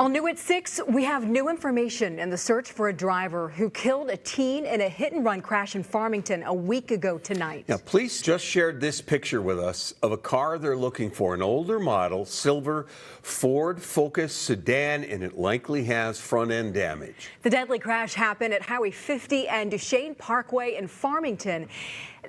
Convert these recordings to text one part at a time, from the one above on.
All new at 6, we have new information in the search for a driver who killed a teen in a hit-and-run crash in Farmington a week ago tonight. Now, police just shared this picture with us of a car they're looking for, an older model, silver Ford Focus sedan, and it likely has front-end damage. The deadly crash happened at Highway 50 and Duchesne Parkway in Farmington.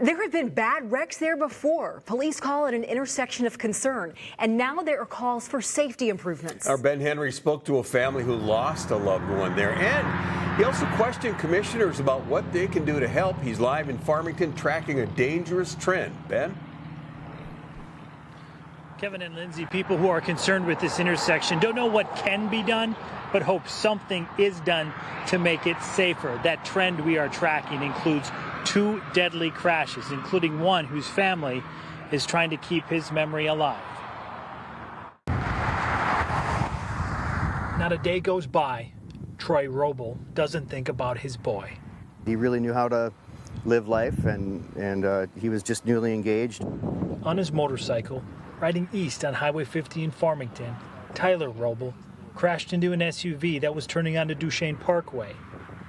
There have been bad wrecks there before. Police call it an intersection of concern, and now there are calls for safety improvements. Our Ben Henry spoke to a family who lost a loved one there, and he also questioned commissioners about what they can do to help. He's live in Farmington tracking a dangerous trend. Ben? Kevin and Lindsay, people who are concerned with this intersection don't know what can be done, but hope something is done to make it safer. That trend we are tracking includes 2 deadly crashes, including one whose family is trying to keep his memory alive. Not a day goes by, Troy Roble doesn't think about his boy. He really knew how to live life, and he was just newly engaged. On his motorcycle, riding east on Highway 50 in Farmington, Tyler Roble crashed into an SUV that was turning onto Duchesne Parkway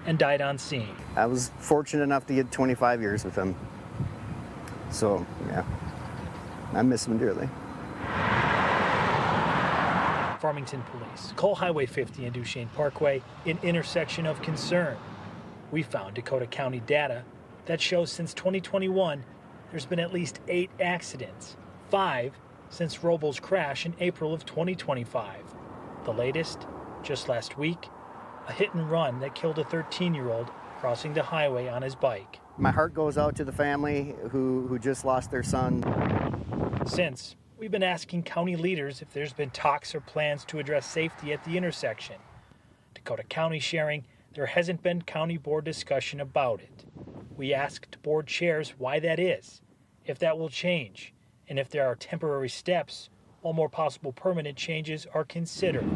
and died on scene. I was fortunate enough to get 25 years with him. So, yeah, I miss him dearly. Farmington police call Highway 50 and Duchesne Parkway an intersection of concern. We found Dakota County data that shows since 2021, there's been at least 8 accidents, 5 since Roble's crash in April of 2025. The latest, just last week, a hit and run that killed a 13-year-old crossing the highway on his bike. My heart goes out to the family who just lost their son. Since, we've been asking county leaders if there's been talks or plans to address safety at the intersection. Dakota County sharing there hasn't been county board discussion about it. We asked board chairs why that is, if that will change, and if there are temporary steps while more possible permanent changes are considered.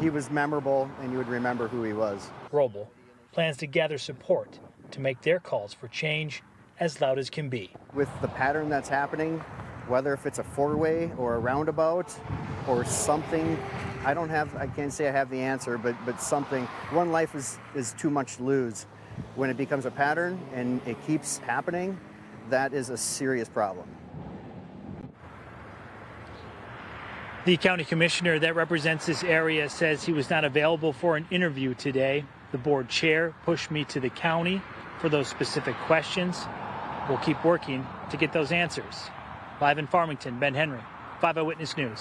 He was memorable, and you would remember who he was. Roble plans to gather support to make their calls for change as loud as can be. With the pattern that's happening, whether if it's a 4-way or a roundabout or something, I can't say I have the answer, but something. One life is too much to lose. When it becomes a pattern and it keeps happening, that is a serious problem. The county commissioner that represents this area says he was not available for an interview today. The board chair pushed me to the county for those specific questions. We'll keep working to get those answers. Live in Farmington, Ben Henry, 5 Eyewitness News.